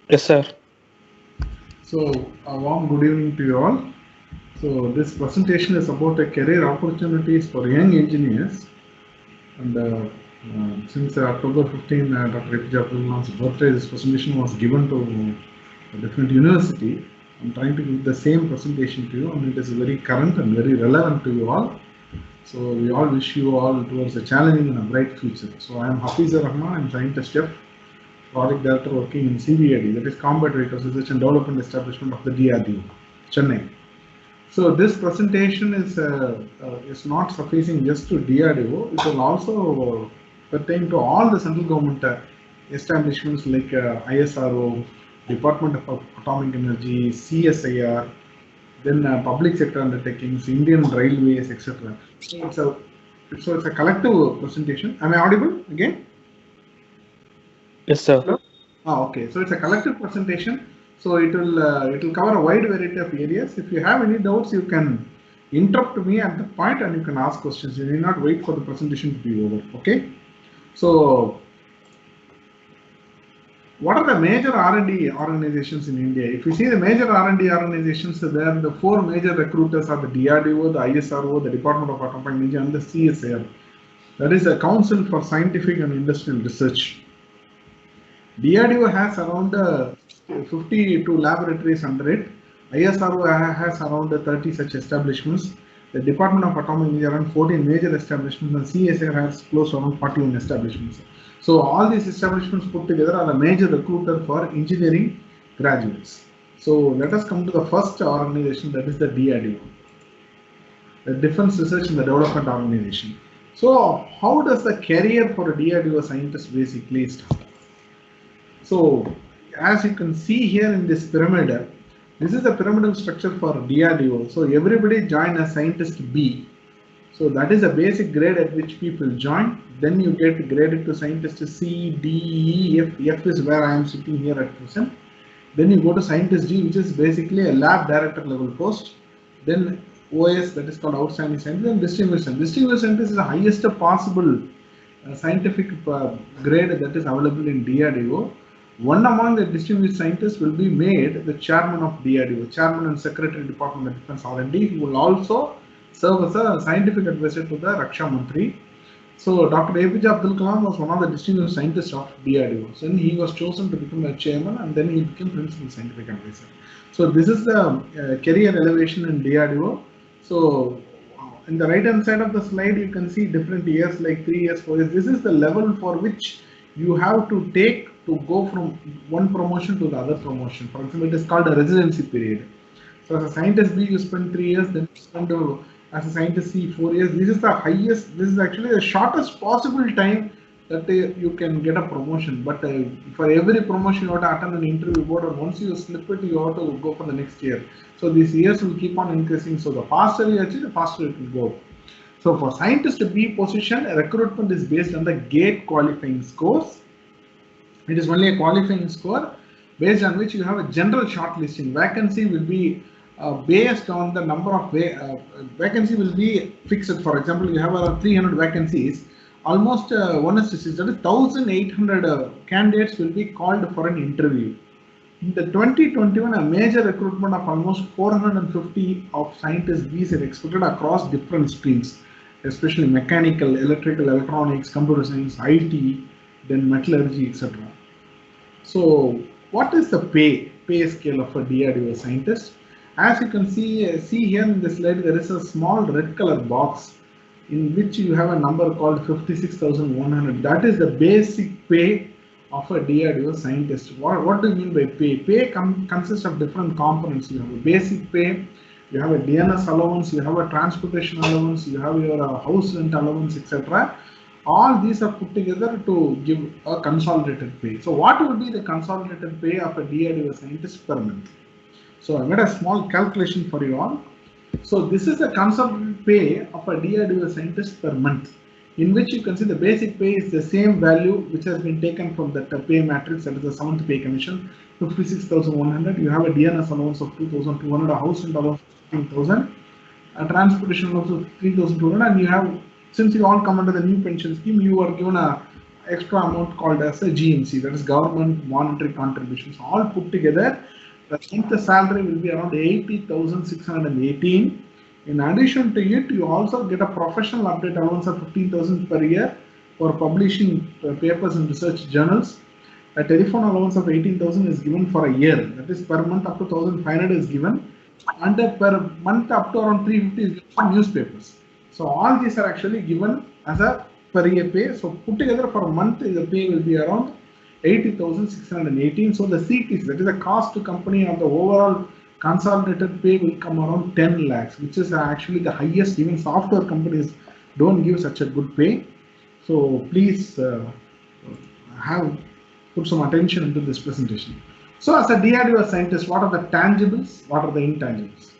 Yes, sir. So, a warm good evening to you all. So, this presentation is about the career opportunities for young engineers. And since October 15, Dr. APJ Abdul Kalam's birthday, this presentation was given to a different university. I'm trying to give the same presentation to you, and it is very current and very relevant to you all. So, we all wish you all towards a challenging and a bright future. So, I am Hafizur Rahman, I'm scientist chef, project director working in CVAD, that is Combat Vehicles Research and Development Establishment of the DRDO, Chennai. So this presentation is not sufficing just to DRDO. It will also pertain to all the central government establishments like ISRO, Department of Atomic Energy, CSIR, then public sector undertakings, Indian Railways, etc. So it's a collective presentation. Am I audible again? Yes, sir. Hello? Okay. So it's a collective presentation. So it will cover a wide variety of areas. If you have any doubts, you can interrupt me at the point and you can ask questions. You need not wait for the presentation to be over. Okay. So what are the major R&D organizations in India? If you see the major R&D organizations, there the four major recruiters are the DRDO, the ISRO, the Department of Atomic Energy, and the CSIR. That is the Council for Scientific and Industrial Research. DRDO has around 52 laboratories under it. ISRO has around 30 such establishments. The Department of Atomic Energy around 14 major establishments, and CSIR has close to around 41 establishments. So all these establishments put together are a major recruiter for engineering graduates. So let us come to the first organization, that is the DRDO, the Defense Research and the Development Organization. So how does the career for a DRDO scientist basically start? So as you can see here in this pyramid, this is the pyramidal structure for DRDO. So everybody join as scientist B. So that is the basic grade at which people join. Then you get graded to scientist C, D, E, F. F is where I am sitting here at present. Then you go to scientist G, which is basically a lab director level post. Then OS, that is called outstanding scientist, and distinguished scientist. Distinguished scientist is the highest possible scientific grade that is available in DRDO. One among the distinguished scientists will be made the chairman of DRDO, chairman and secretary Department of Defense R&D. He will also serve as a scientific advisor to the Raksha Mantri. So Dr. APJ Abdul Kalam was one of the distinguished scientists of DRDO. So he was chosen to become a chairman, and then he became principal scientific advisor. So this is the career elevation in DRDO. So in the right hand side of the slide, you can see different years like 3 years, 4 years. This is the level for which you have to take to go from one promotion to the other promotion. For example, it is called a residency period. So as a scientist B, you spend 3 years, then you spend as a scientist C 4 years. This is the highest, this is actually the shortest possible time that you can get a promotion. But for every promotion, you have to attend an interview board, and once you slip it, you have to go for the next year. So these years will keep on increasing. So the faster you achieve, the faster it will go. So for scientist B position, recruitment is based on the GATE qualifying scores. It is only a qualifying score based on which you have a general shortlisting. Vacancy will be based on the number of vacancy will be fixed. For example, you have around 300 vacancies. Almost 1:6, that is 1,800 candidates will be called for an interview. In the 2021, a major recruitment of almost 450 of scientists Bs are expected across different streams, especially mechanical, electrical, electronics, computer science, IT, then metallurgy, etc. So what is the pay scale of a DRDO scientist? As you can see here in this slide, there is a small red color box in which you have a number called 56,100. That is the basic pay of a DRDO scientist. What do you mean by pay? Pay consists of different components. You have a basic pay, you have a DNS allowance, you have a transportation allowance, you have your house rent allowance, etc. All these are put together to give a consolidated pay. So what would be the consolidated pay of a DRDO scientist per month? So I made a small calculation for you all. So this is the consolidated pay of a DRDO scientist per month, in which you can see the basic pay is the same value which has been taken from the pay matrix, that is the 7th pay commission, 56,100. You have a DNS allowance of 2,200, a house rent allowance of 15,000, a transportation allowance of 3,200, and you have, since you all come under the new pension scheme, you are given a extra amount called as a GMC, that is government monetary contributions. All put together, the monthly salary will be around 80,618. In addition to it, you also get a professional update allowance of 15,000 per year for publishing papers in research journals. A telephone allowance of 18,000 is given for a year. That is per month up to 1,500 is given, and per month up to around 350 is given for newspapers. So all these are actually given as a per year pay. So put together for a month, the pay will be around 80,618. So the CTC, that is the cost to company of the overall consolidated pay, will come around 10 lakhs, which is actually the highest. Even software companies don't give such a good pay. So please put some attention into this presentation. So as a DRDO scientist, what are the tangibles? What are the intangibles?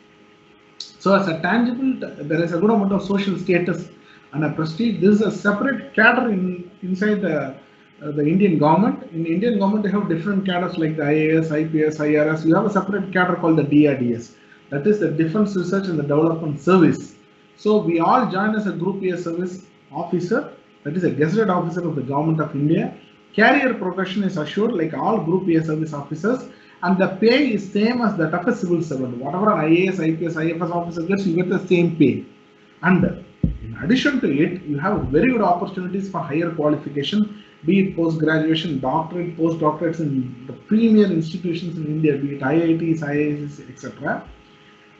So as a tangible, there is a good amount of social status and a prestige. This is a separate cadre inside the Indian government. In the Indian government, they have different cadres like the IAS, IPS, IRS. You have a separate cadre called the DRDS. That is the Defense Research and the Development Service. So we all join as a Group A service officer. That is a gazetted officer of the Government of India. Career progression is assured like all Group A service officers, and the pay is same as that of a civil servant. Whatever an IAS, IPS, IFS officer gets, you get the same pay. And in addition to it, you have very good opportunities for higher qualification, be it post-graduation, doctorate, post-doctorates in the premier institutions in India, be it IITs, IISs, etc.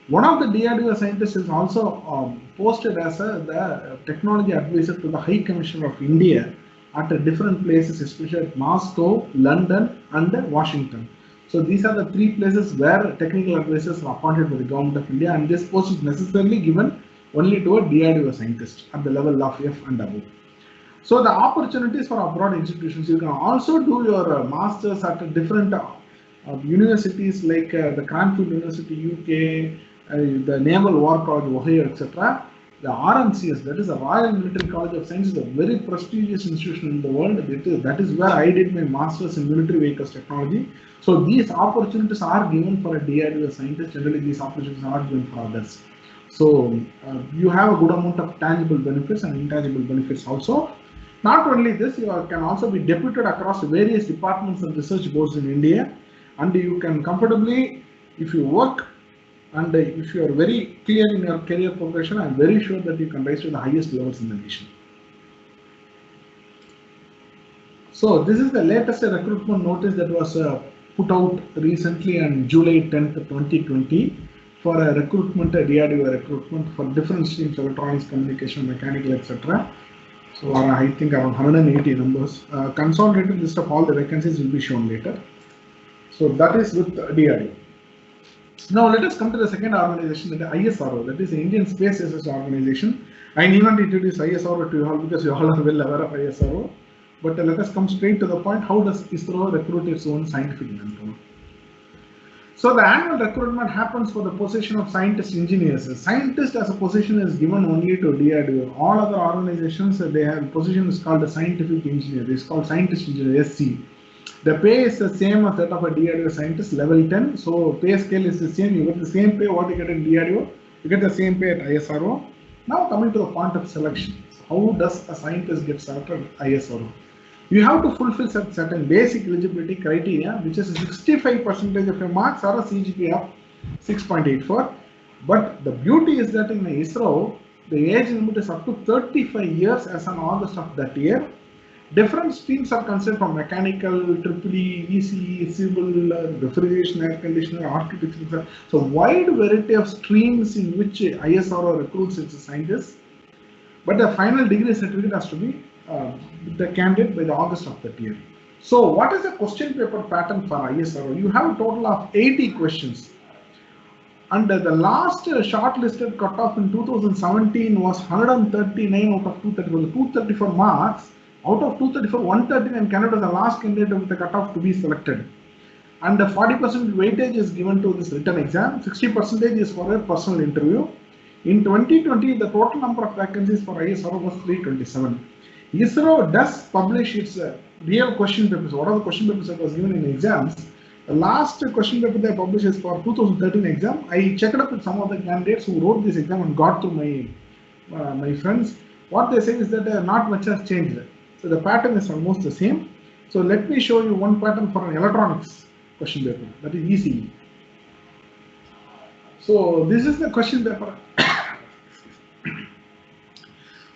One of the DRDO scientists is also posted as the technology advisor to the High Commissioner of India at different places, especially at Moscow, London, and Washington. So these are the three places where technical advisors are appointed by the Government of India, and this post is necessarily given only to a DRDO scientist at the level of F and above. So the opportunities for abroad institutions, you can also do your masters at different universities like the Cranfield University, UK, the Naval War College, Ohio, etc. The RMCS, that is the Royal Military College of Science, is a very prestigious institution in the world. That is where I did my masters in military vehicles technology. So these opportunities are given for a DRDO scientist. Generally, these opportunities are given for others. So you have a good amount of tangible benefits and intangible benefits also. Not only this, you can also be deputed across various departments and research boards in India, and you can comfortably, if you work and if you are very clear in your career progression, I am very sure that you can rise to the highest levels in the nation. So this is the latest recruitment notice that was put out recently on July 10th, 2020 for a recruitment, a DRDO recruitment for different streams, electronics, communication, mechanical, etc. So I think around 180 numbers. Consolidated list of all the vacancies will be shown later. So that is with DRDO. Now let us come to the second organization, the ISRO, that is the Indian Space Research Organization. I need not introduce ISRO to you all because you all are well aware of ISRO. But let us come straight to the point. How does ISRO recruit its own scientific manpower? So the annual recruitment happens for the position of scientist engineers. A scientist as a position is given only to DRDO. All other organizations, they have position is called a scientific engineer. It's called scientist engineer, SC. The pay is the same as that of a DRDO scientist, level 10. So pay scale is the same. You get the same pay what you get in DRDO. You get the same pay at ISRO. Now coming to the point of selection. So how does a scientist get selected at ISRO? You have to fulfill certain basic eligibility criteria, which is 65% of your marks or a CGPA of 6.84. But the beauty is that in ISRO, the age limit is up to 35 years as on August of that year. Different streams are considered from mechanical, EEE, ECE, civil, refrigeration, air conditioner, architecture. So wide variety of streams in which ISRO recruits its scientists. But the final degree certificate has to be the candidate by the August of that year. So what is the question paper pattern for ISRO? You have a total of 80 questions. And the last shortlisted cutoff in 2017 was 139 out of 234. 234 marks. Out of 234, 139 candidates was the last candidate with the cutoff to be selected. And the 40% weightage is given to this written exam. 60% is for a personal interview. In 2020, the total number of vacancies for ISRO was 327. ISRO does publish its real question papers. What are the question papers that was given in exams? The last question paper they published is for 2013 exam. I checked up with some of the candidates who wrote this exam and got through my friends. What they say is that not much has changed. So the pattern is almost the same. So let me show you one pattern for an electronics question paper, that is ECE. So this is the question paper.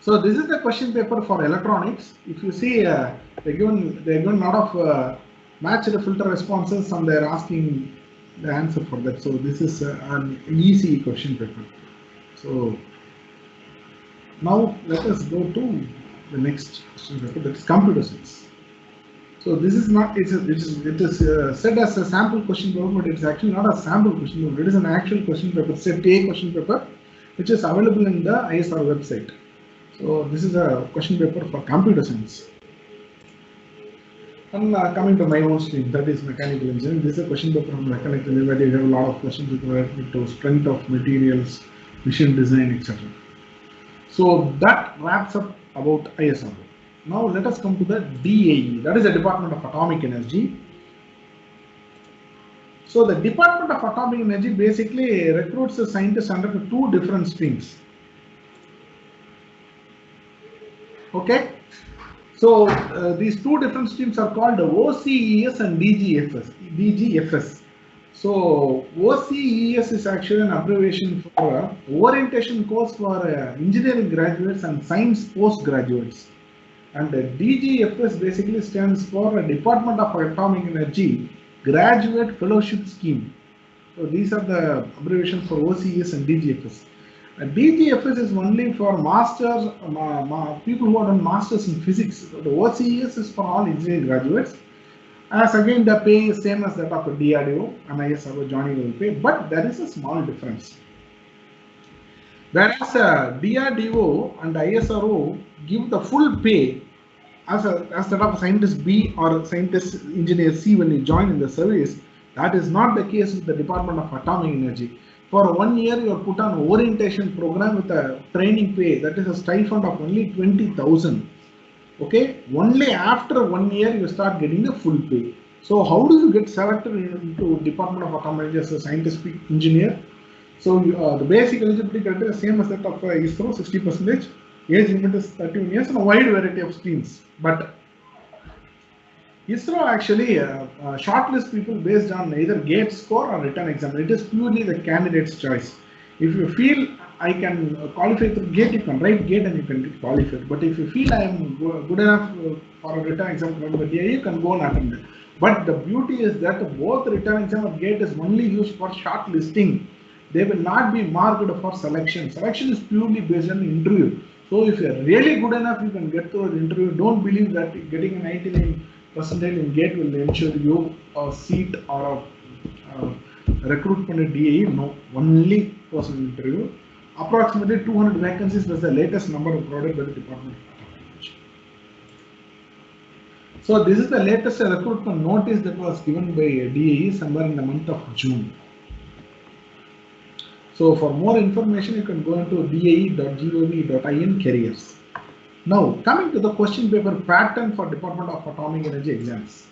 So this is the question paper for electronics. If you see, they're given a lot of matched filter responses, and they're asking the answer for that. So this is an easy question paper. So now let us go to the next question paper, that is computer science. So this is not, it is said as a sample question paper, but it's actually not a sample question paper. It is an actual question paper, set A question paper, which is available in the ISRO website. So this is a question paper for computer science. And coming to my own stream, that is mechanical engineering. This is a question paper from mechanical engineering, where you have a lot of questions related to strength of materials, machine design, etc. So that wraps up about ISRO. Now let us come to the DAE, that is the Department of Atomic Energy. So the Department of Atomic Energy basically recruits the scientists under two different streams. Okay, so these two different streams are called OCES and DGFS. So OCES is actually an abbreviation for orientation course for engineering graduates and science postgraduates. And DGFS basically stands for Department of Atomic Energy Graduate Fellowship Scheme. So these are the abbreviations for OCES and DGFS. DGFS is only for masters, people who have done masters in physics. So the OCES is for all engineering graduates. As again, the pay is same as that of a DRDO and ISRO joining will pay, but there is a small difference. Whereas DRDO and ISRO give the full pay as that of scientist B or scientist engineer C when you join in the service. That is not the case with the Department of Atomic Energy. For 1 year, you are put on orientation program with a training pay, that is a stipend of only 20,000. Okay, only after 1 year you start getting the full pay. So how do you get selected into Department of Atomic Energy as a scientist engineer? So the basic eligibility criteria is same as that of ISRO, 60%. Age limit is 31 years and a wide variety of streams. But ISRO actually shortlist people based on either GATE score or written exam. It is purely the candidate's choice. If you feel I can qualify through GATE, you can write GATE and you can get qualified. But if you feel I am good enough for a written exam from the DA, you can go and attend it. But the beauty is that both written exam and GATE is only used for shortlisting. They will not be marked for selection. Selection is purely based on interview. So if you are really good enough, you can get through an interview. Don't believe that getting a 99% in GATE will ensure you a seat or a recruitment at DAE. No, only personal interview. Approximately 200 vacancies was the latest number provided by the Department of Atomic Energy. So this is the latest recruitment notice that was given by DAE somewhere in the month of June. So for more information, you can go into dae.gov.in careers. Now coming to the question paper pattern for Department of Atomic Energy exams.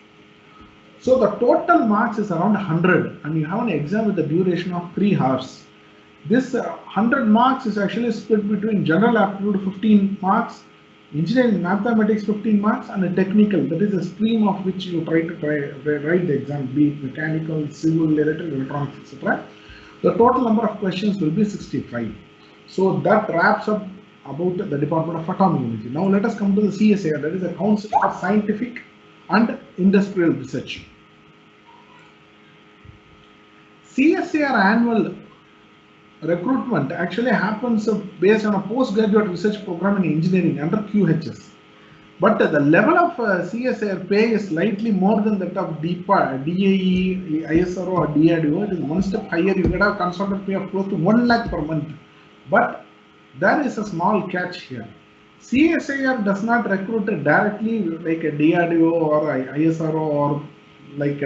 So the total marks is around 100 and you have an exam with a duration of 3 hours. This 100 marks is actually split between general aptitude 15 marks, engineering mathematics 15 marks and a technical, that is a stream of which you try to write the exam, be it mechanical, civil, electrical, electronics, etc. The total number of questions will be 65. So that wraps up about the Department of Atomic Energy. Now let us come to the CSIR, that is the Council for Scientific and Industrial Research. CSIR annual recruitment actually happens based on a postgraduate research program in engineering under QHS. But the level of CSIR pay is slightly more than that of DAE, ISRO or DRDO. It is one step higher. You get a consultant pay of close to 1 lakh per month. But there is a small catch here. CSIR does not recruit directly like a DRDO or ISRO or like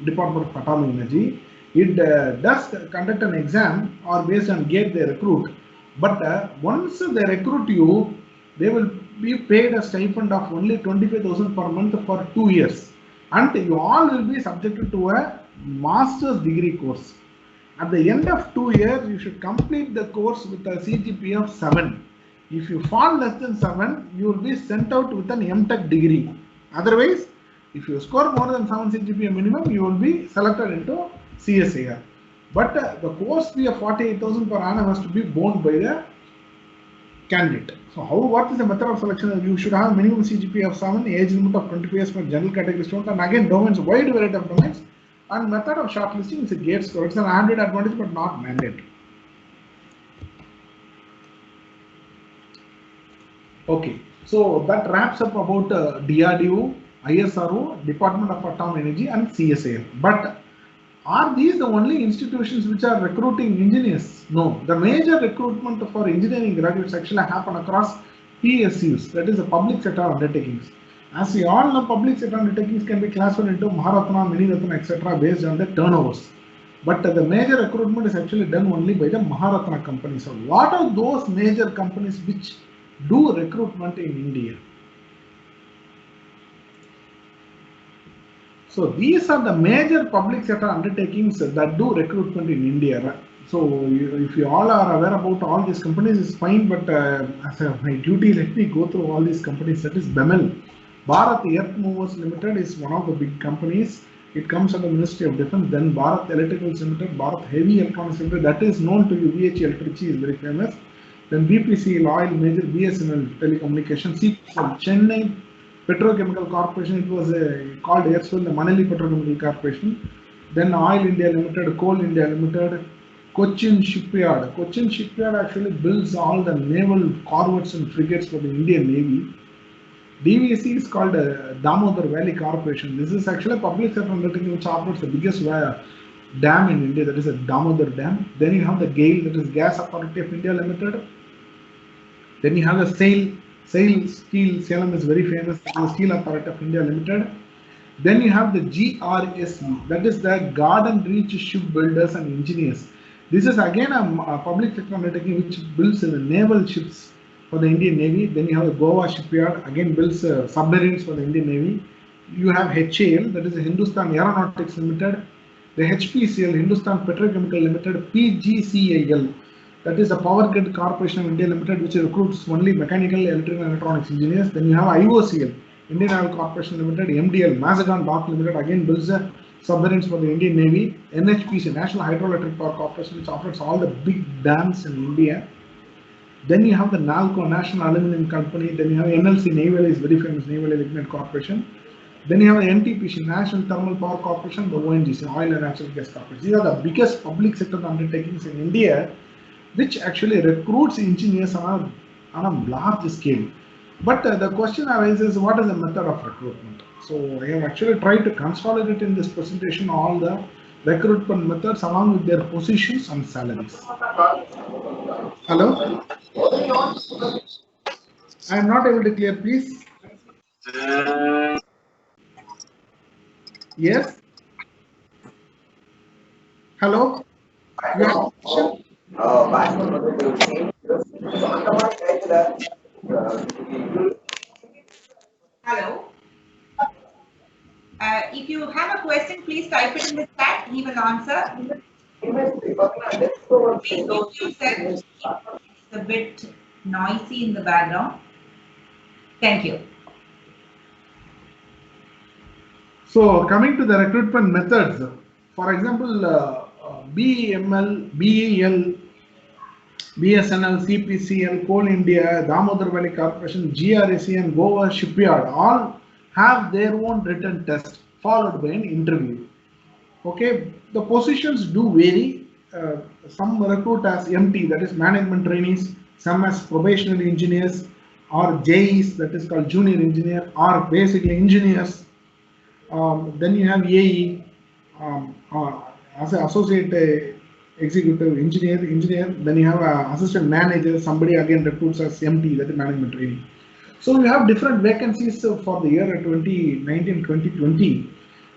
Department of Atomic Energy. It does conduct an exam or based on GATE they recruit. But once they recruit you, they will be paid a stipend of only 25,000 per month for 2 years. And you all will be subjected to a master's degree course. At the end of 2 years, you should complete the course with a CGPA of 7. If you fall less than 7, you will be sent out with an MTech degree. Otherwise, if you score more than 7 CGPA minimum, you will be selected into CSIR. But the course fee of 48,000 per annum has to be borne by the candidate. So what is the method of selection? You should have minimum CGPA of 7, age limit of 25 years for general category student, and again domains, wide variety of domains. And method of shortlisting is a gate score. It's an added advantage but not mandatory. Okay, so that wraps up about DRDO, ISRO, Department of Atomic Energy and CSIR. But are these the only institutions which are recruiting engineers? No, the major recruitment for engineering graduates actually happen across PSUs, that is the public sector undertakings. As we all know, public sector undertakings can be classified into Maharatna, Miniratna, etc. based on the turnovers. But the major recruitment is actually done only by the Maharatna companies. So what are those major companies which do recruitment in India? So these are the major public sector undertakings that do recruitment in India. So if you all are aware about all these companies, it's fine, but as my duty, let me go through all these companies. That is BEML. Bharat Earth Movers Limited is one of the big companies. It comes under Ministry of Defence. Then Bharat Electricals Limited, Bharat Heavy Electronics Limited, that is known to you. VHEL Trichy is very famous. Then BPCL Oil Major, BSNL Telecommunications, CPCL Chennai Petrochemical Corporation, it was called Airswell, the Manali Petrochemical Corporation. Then Oil India Limited, Coal India Limited, Cochin Shipyard. Cochin Shipyard actually builds all the naval corvettes and frigates for the Indian Navy. DVC is called Damodar Valley Corporation. This is actually a public sector undertaking which operates the biggest dam in India, that is a Damodar Dam. Then you have the GAIL, that is Gas Authority of India Limited. Then you have the SAIL Steel, Salem is very famous, the Steel Authority of India Limited. Then you have the GRSE, that is the Garden Reach Shipbuilders and Engineers. This is again a public sector undertaking which builds naval ships for the Indian Navy. Then you have the Goa Shipyard, again builds submarines for the Indian Navy. You have HAL, that is the Hindustan Aeronautics Limited. The HPCL, Hindustan Petrochemical Limited. PGCIL, that is the Power Grid Corporation of India Limited, which recruits only mechanical, electrical and electronics engineers. Then you have IOCL, Indian Oil Corporation Limited. MDL, Mazagon Dock Limited, again builds submarines for the Indian Navy. NHPC, National Hydroelectric Power Corporation, which operates all the big dams in India. Then you have the NALCO, National Aluminium Company. Then you have NLC, Naval is very famous, Naval Lignite Corporation. Then you have the NTPC, National Thermal Power Corporation, the ONGC, Oil and Natural Gas Corporation. These are the biggest public sector undertakings in India, which actually recruits engineers on a large scale. But the question arises, what is the method of recruitment? So I have actually tried to consolidate in this presentation all the recruitment methods along with their positions and salaries. Hello? I am not able to clear, please. Yes? Hello? You have a question? Hello. If you have a question, please type it in the chat. He will answer. Please mute yourself. It's a bit noisy in the background. Thank you. So coming to the recruitment methods, for example, BEML, BEL, BSNL, CPCL, Coal India, Damodar Valley Corporation, GRSE and Goa Shipyard all have their own written test followed by an interview. Okay, the positions do vary. Some recruit as MT, that is management trainees, some as probationary engineers, or JEs, that is called junior engineer, or basically engineers. Then you have AE as an associate executive engineer. Then you have an assistant manager, somebody again recruits as MT, that is management training. So we have different vacancies for the year 2019-2020,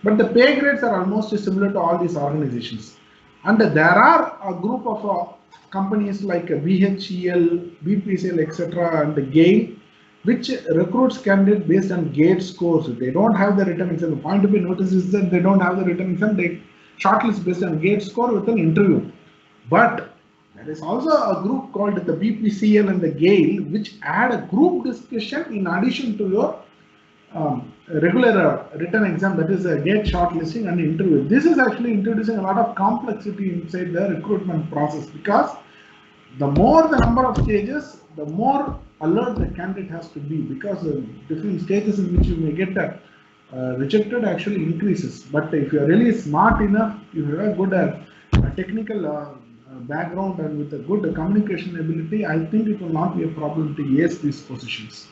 but the pay grades are almost similar to all these organizations. And there are a group of companies like BHEL, BPCL, etc., and the GAIL, which recruits candidates based on GATE scores. They don't have the written exam. The point to be noticed is that they don't have the written exam. They shortlist based on GATE score with an interview. But There is also a group called the BPCL and the GAIL, which add a group discussion in addition to your regular written exam, that is a gate shortlisting and interview. This is actually introducing a lot of complexity inside the recruitment process, because the more the number of stages, the more alert the candidate has to be, because the different stages in which you may get rejected actually increases. But if you are really smart enough, if you have a good technical background and with a good communication ability, I think it will not be a problem to ace these positions.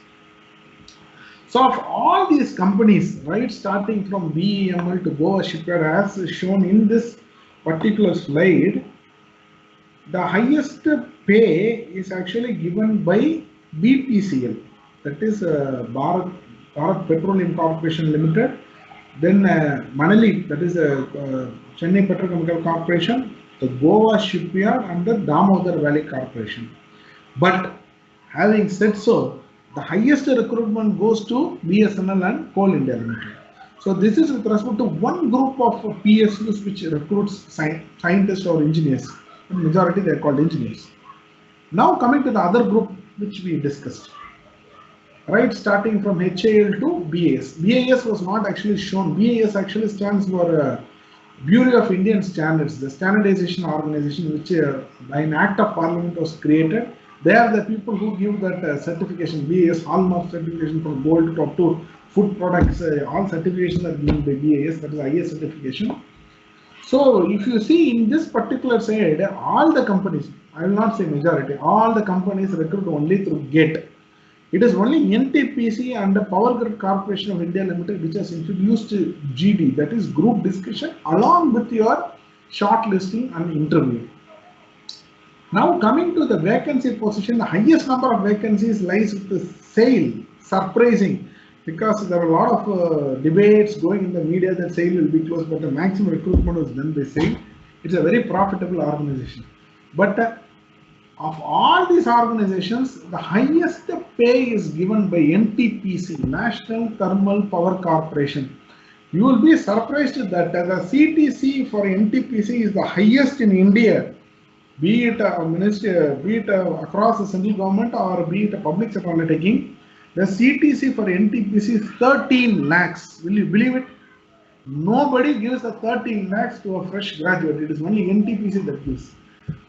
So of all these companies, right, starting from BEML to Goa Shipyard, as shown in this particular slide, the highest pay is actually given by BPCL, that is Bharat Petroleum Corporation Limited, then Manali, that is Chennai Petrochemical Corporation, the Goa Shipyard and the Damodar Valley Corporation. But having said so, the highest recruitment goes to BSNL and Coal India Limited. So this is with respect to one group of PSUs which recruits scientists or engineers. In majority they are called engineers. Now coming to the other group which we discussed, right, starting from HAL to BAS. BAS was not actually shown. BAS actually stands for Bureau of Indian Standards, the standardization organization which by an act of parliament was created. They are the people who give that certification, BAS, hallmark certification from gold to up to food products, all certifications are given by BAS, that is IS certification. So if you see in this particular side, all the companies, I will not say majority, all the companies recruit only through GATE. It is only NTPC and the Power Grid Corporation of India Limited which has introduced GD, that is group discussion, along with your shortlisting and interview. Now coming to the vacancy position, the highest number of vacancies lies with the SAIL, surprising, because there are a lot of debates going in the media that SAIL will be closed, but the maximum recruitment was done by SAIL. It's a very profitable organization. But of all these organizations, the highest pay is given by NTPC, National Thermal Power Corporation. You will be surprised that the CTC for NTPC is the highest in India, be it a ministry, be it across the central government or be it a public sector undertaking. The CTC for NTPC is 13 lakhs. Will you believe it? Nobody gives the 13 lakhs to a fresh graduate. It is only NTPC that gives.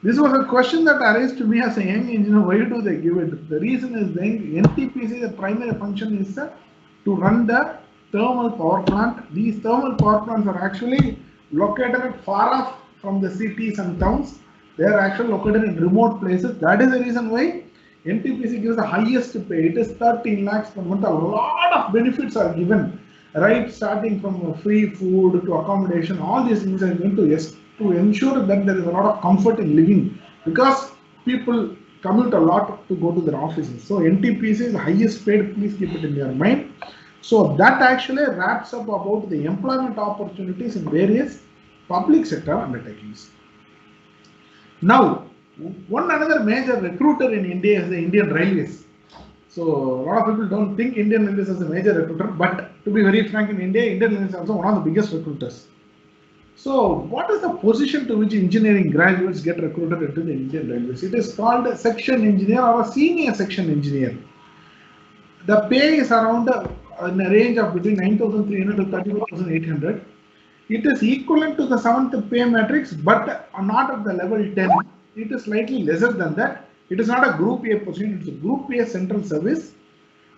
This was a question that arose to me as a young engineer. Why do they give it? The reason is the NTPC, the primary function is to run the thermal power plant. These thermal power plants are actually located far off from the cities and towns. They are actually located in remote places. That is the reason why NTPC gives the highest pay. It is 13 lakhs per month. A lot of benefits are given, right? Starting from free food to accommodation, all these things are going to ensure that there is a lot of comfort in living, because people commute a lot to go to their offices. So NTPC is the highest paid. Please keep it in your mind. So that actually wraps up about the employment opportunities in various public sector undertakings. Now, one another major recruiter in India is the Indian Railways. So a lot of people don't think Indian Railways is a major recruiter, but to be very frank, in India, Indian Railways is also one of the biggest recruiters. So what is the position to which engineering graduates get recruited into the Indian Railways? It is called a section engineer or a senior section engineer. The pay is around in a range of between 9,300 to 34,800. It is equivalent to the 7th pay matrix, but not at the level 10. It is slightly lesser than that. It is not a group A position, it's a group A central service.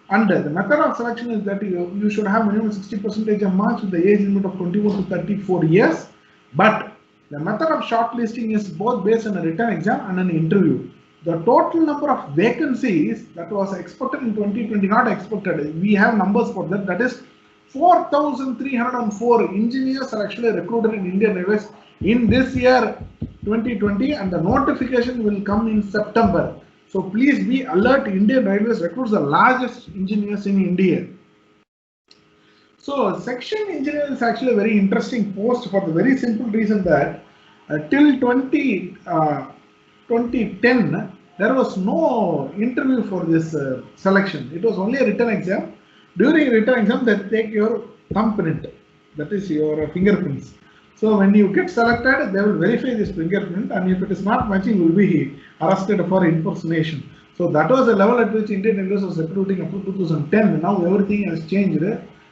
And the method of selection is that you should have minimum 60% of marks with the age limit of 21 to 34 years. But the method of shortlisting is both based on a written exam and an interview. The total number of vacancies that was expected in 2020, not expected, we have numbers for that, that is 4,304 engineers are actually recruited in Indian Railways in this year 2020, and the notification will come in September. So please be alert, Indian Railways recruits the largest engineers in India. So section engineer is actually a very interesting post for the very simple reason that till 2010 there was no interview for this selection. It was only a written exam. During a written exam they take your thumbprint, that is your fingerprints. So when you get selected, they will verify this fingerprint, and if it is not matching, you will be arrested for impersonation. So that was the level at which Indian Railways was recruiting up to 2010. Now everything has changed.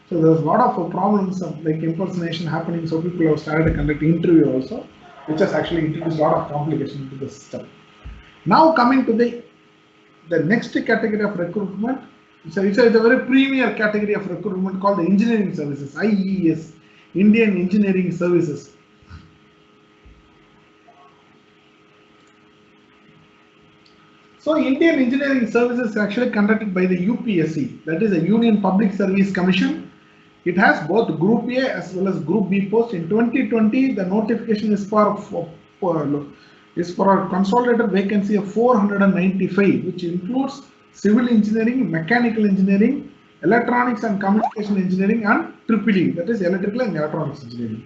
So there was a lot of problems of like impersonation happening. So people have started conducting interview also, which has actually introduced a lot of complication into the system. Now coming to the next category of recruitment, it's a very premier category of recruitment called the engineering services, IES, Indian Engineering Services. So Indian Engineering Services is actually conducted by the UPSC, that is the Union Public Service Commission. It has both Group A as well as Group B posts. In 2020, the notification is for a consolidated vacancy of 495, which includes civil engineering, mechanical engineering, electronics and communication engineering, and EEE, that is electrical and electronics engineering.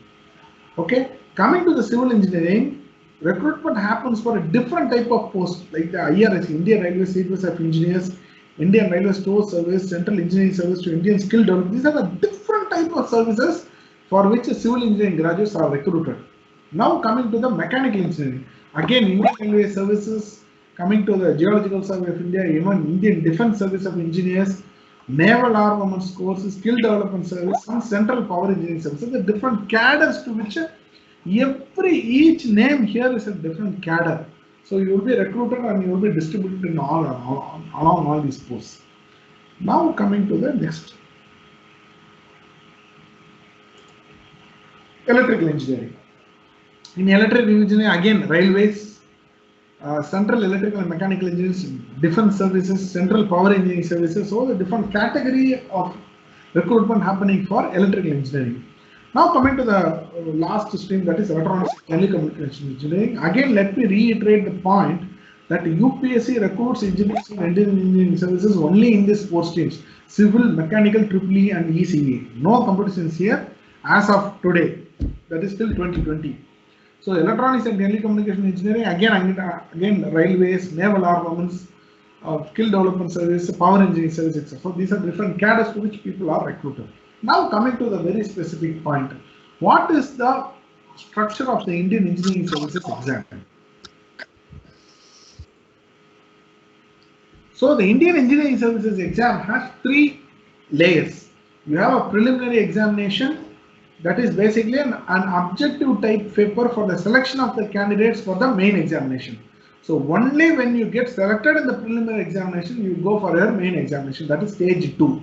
Okay, coming to the civil engineering, recruitment happens for a different type of post like the IRS, Indian Railway Service of Engineers, Indian Railway Store Service, Central Engineering Service to Indian Skill Development. These are the different type of services for which civil engineering graduates are recruited. Now coming to the mechanical engineering, again Indian Railway Services, coming to the Geological Survey of India, even Indian Defence Service of Engineers, Naval Armaments Courses, Skill Development Service, and Central Power Engineering Services. The different cadres to which each name here is a different cadre. So you will be recruited and you will be distributed in along all these posts. Now coming to the next, electrical engineering. In electrical engineering, again railways, Central Electrical and Mechanical Engineers, Defence Services, Central Power Engineering Services. So the different category of recruitment happening for electrical engineering. Now coming to the last stream, that is electronics and telecommunication engineering. Again, let me reiterate the point that UPSC recruits engineers in engineering services only in these four streams: civil, mechanical, EEE, and ECE. No competitions here as of today. That is till 2020. So electronics and telecommunication engineering, again railways, naval armaments, skill development service, power engineering service, etc. So these are different cadres to which people are recruited. Now coming to the very specific point, what is the structure of the Indian Engineering Services exam? So the Indian Engineering Services exam has three layers. You have a preliminary examination, that is basically an objective type paper for the selection of the candidates for the main examination. So only when you get selected in the preliminary examination, you go for your main examination, that is stage 2.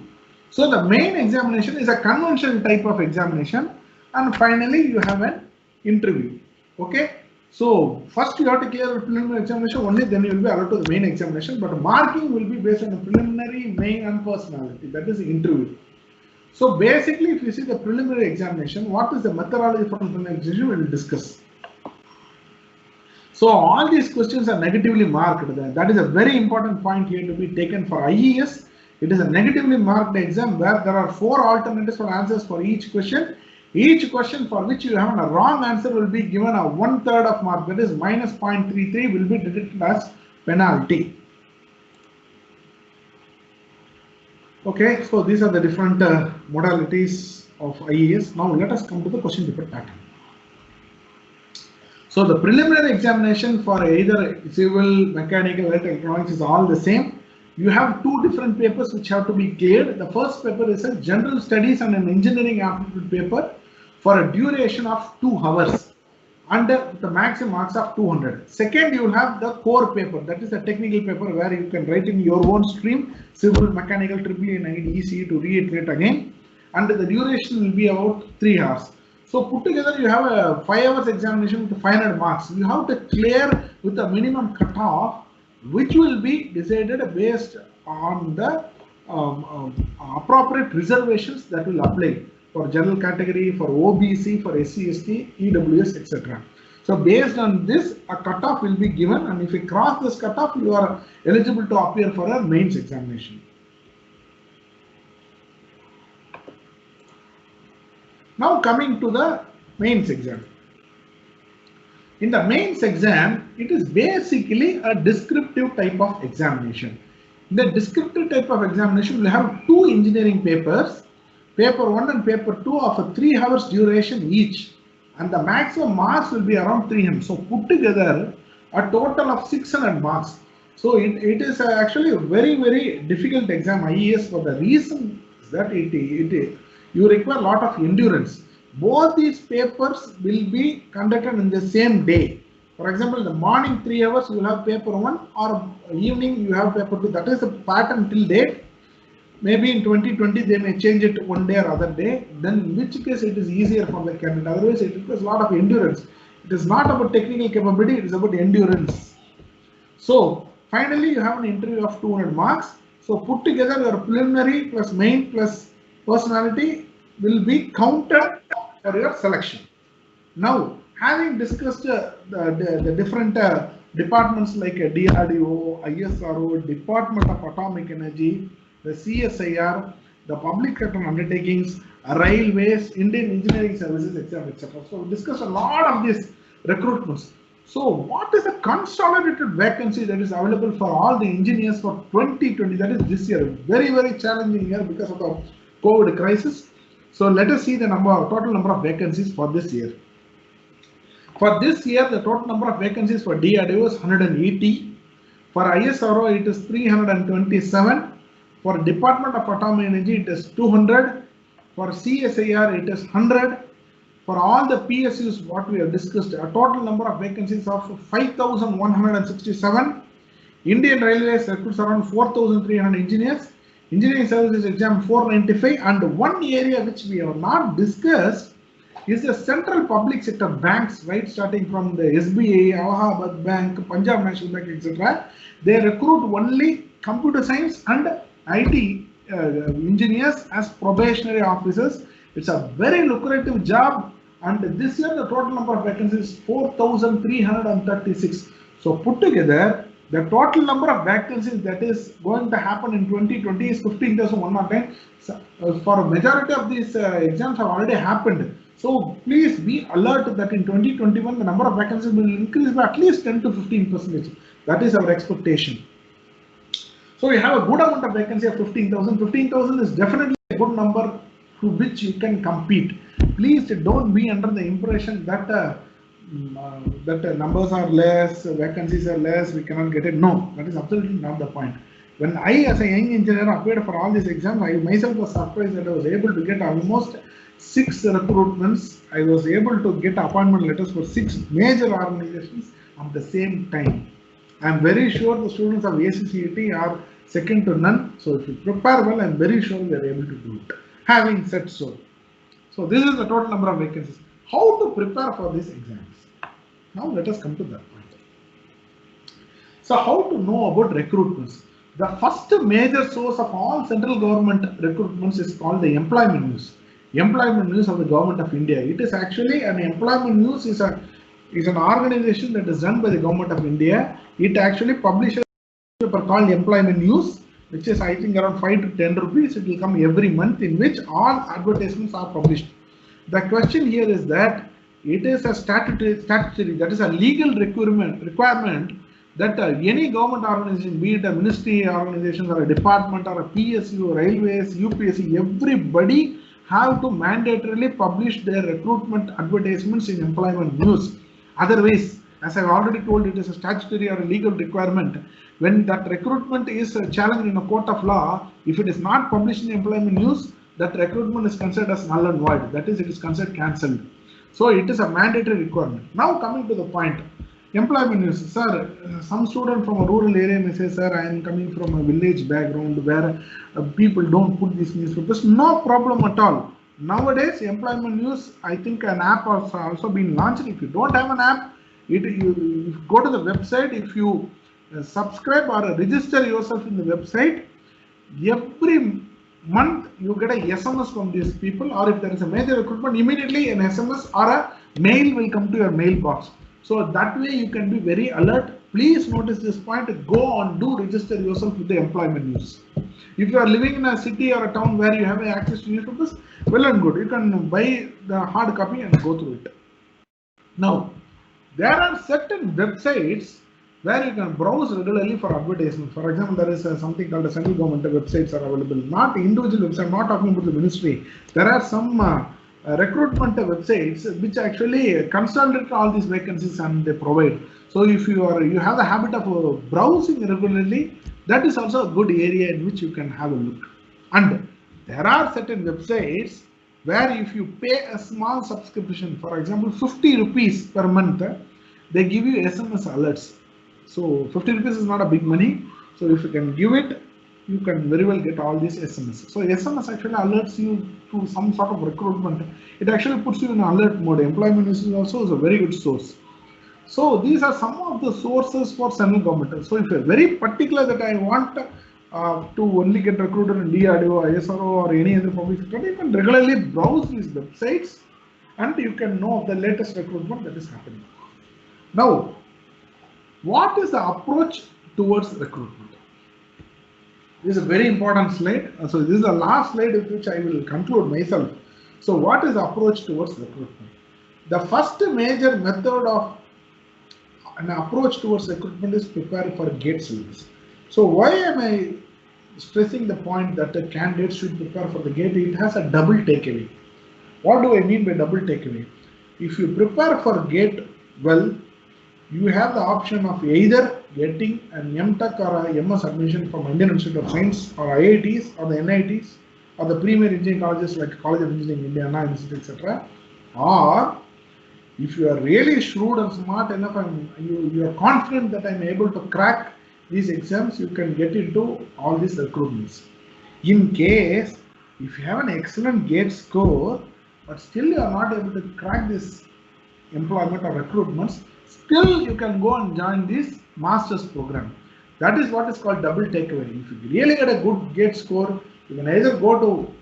So the main examination is a conventional type of examination, and finally you have an interview. Okay, so first you have to clear the preliminary examination, only then you will be allowed to the main examination, but marking will be based on the preliminary, main, and personality, that is the interview. So basically, if you see the preliminary examination, what is the methodology for the preliminary examination, we will discuss. So all these questions are negatively marked. That is a very important point here to be taken for IES. It is a negatively marked exam where there are 4 alternatives for answers for each question. Each question for which you have a wrong answer will be given a 1/3 of mark, that is minus 0.33 will be deducted as penalty. Okay, so these are the different modalities of IES. Now let us come to the question paper pattern. So the preliminary examination for either civil, mechanical, electronics is all the same. You have 2 different papers which have to be cleared. The first paper is a general studies and an engineering aptitude paper for a duration of 2 hours under the maximum marks of 200. Second, you will have the core paper, that is a technical paper where you can write in your own stream, civil, mechanical, EEE, and ECE to reiterate again, and the duration will be about 3 hours. So put together you have a 5 hours examination with 500 marks. You have to clear with a minimum cutoff, which will be decided based on the appropriate reservations that will apply for general category, for OBC, for SC, ST, EWS, etc. So based on this, a cutoff will be given, and if you cross this cutoff, you are eligible to appear for a mains examination. Now coming to the mains exam. In the mains exam, it is basically a descriptive type of examination. In the descriptive type of examination, we will have 2 engineering papers, paper 1 and paper 2 of a 3 hours duration each. and the maximum marks will be around 300. So put together a total of 600 marks. So it is actually a very difficult exam, IES, for the reason that you require a lot of endurance. Both these papers will be conducted in the same day. For example, in the morning 3 hours you will have paper 1, or evening you have paper 2. That is the pattern till date. Maybe in 2020 they may change it one day or other day. Then in which case it is easier for the candidate. Otherwise it requires a lot of endurance. It is not about technical capability, it is about endurance. So finally you have an interview of 200 marks. So put together your preliminary plus main plus personality will be counted for your selection. Now, having discussed the different departments like DRDO, ISRO, Department of Atomic Energy, the CSIR, the public sector undertakings, railways, Indian engineering services, etc. So we discussed a lot of these recruitments. So what is the consolidated vacancy that is available for all the engineers for 2020? That is this year. Very challenging year because of the COVID crisis. So let us see the total number of vacancies for this year. For this year, the total number of vacancies for DRDO is 180. For ISRO, it is 327. For Department of Atomic Energy, it is 200. For CSIR, it is 100. For all the PSUs, what we have discussed, a total number of vacancies of 5,167. Indian Railways recruits around 4,300 engineers. Engineering services exam 495. And one area which we have not discussed is the central public sector banks, right? Starting from the SBI, Allahabad Bank, Punjab National Bank, etc. They recruit only computer science and IT engineers as probationary officers. It's a very lucrative job, and this year the total number of vacancies is 4,336. So put together, the total number of vacancies that is going to happen in 2020 is 15,109. So, for a majority of these exams have already happened. So please be alert that in 2021 the number of vacancies will increase by at least 10 to 15%. That is our expectation. So we have a good amount of vacancy of 15,000. 15,000 is definitely a good number to which you can compete. Please don't be under the impression that numbers are less, vacancies are less, we cannot get it. No, that is absolutely not the point. When I, as a young engineer, appeared for all these exams, I myself was surprised that I was able to get almost 6 recruitments. I was able to get appointment letters for 6 major organizations at the same time. I am very sure the students of ACCET are second to none. So if you prepare well, I am very sure we are able to do it. Having said so, this is the total number of vacancies. How to prepare for these exams? Now let us come to that point. So how to know about recruitments? The first major source of all central government recruitments is called the employment news. Employment news of the government of India. It is actually an employment news is an organization that is run by the government of India. It actually publishes a paper called employment news, which is I think around 5 to 10 rupees. It will come every month, in which all advertisements are published. The question here is that it is a statutory, that is a legal requirement that any government organization, be it a ministry organization or a department or a PSU, railways, UPSC, everybody have to mandatorily publish their recruitment advertisements in employment news. Otherwise, as I have already told, it is a statutory or a legal requirement. When that recruitment is challenged in a court of law, if it is not published in the employment news, that recruitment is considered as null and void. That is, it is considered cancelled. So it is a mandatory requirement. Now coming to the point, employment news. Sir, some student from a rural area may say, sir, I am coming from a village background where people don't put these newspapers. No problem at all. Nowadays, employment news, I think an app has also been launched. If you don't have an app, you go to the website. If you subscribe or register yourself in the website, every month you get a SMS from these people, or if there is a major recruitment, immediately an SMS or a mail will come to your mailbox. So that way you can be very alert. Please notice this point. Go on, do register yourself with the employment news. If you are living in a city or a town where you have access to newspapers, well and good. You can buy the hard copy and go through it. Now, there are certain websites where you can browse regularly for advertisements. For example, there is something called the central government websites are available. Not individual websites. I'm not talking about the ministry. There are some recruitment websites which actually consolidate all these vacancies and they provide. So if you have the habit of browsing regularly, that is also a good area in which you can have a look. And there are certain websites where if you pay a small subscription, for example 50 rupees per month, they give you SMS alerts. So 50 rupees is not a big money. So if you can give it, you can very well get all these SMS. So SMS actually alerts you to some sort of recruitment. It actually puts you in alert mode. Employment is also a very good source. So these are some of the sources for central government. So if you're very particular that I want to only get recruited in DRDO, ISRO or any other public sector, you can regularly browse these websites and you can know the latest recruitment that is happening. Now, what is the approach towards recruitment? This is a very important slide. So this is the last slide with which I will conclude myself. So what is the approach towards recruitment? The first major method of an approach towards recruitment is prepare for gate syllabus. So why am I stressing the point that a candidate should prepare for the gate? It has a double takeaway. What do I mean by double takeaway? If you prepare for gate well, you have the option of either getting an MTech or a MS admission from Indian Institute of Science or IITs or the NITs or the premier engineering colleges like College of Engineering India, Anna Institute, etc. Or if you are really shrewd and smart enough and you are confident that I am able to crack these exams, you can get into all these recruitments. In case if you have an excellent gate score but still you are not able to crack this employment or recruitments, still you can go and join this master's program. That is what is called double takeaway. If you really get a good gate score, you can either go to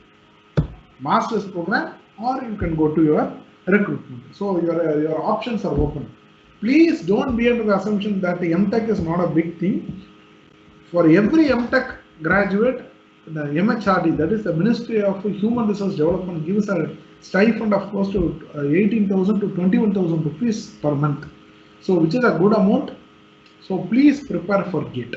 master's program or you can go to your recruitment. So your options are open. Please don't be under the assumption that the MTech is not a big thing. For every MTech graduate, the MHRD, that is the Ministry of Human Resource Development, gives a stipend of close to 18,000 to 21,000 rupees per month. So which is a good amount. So please prepare for GATE.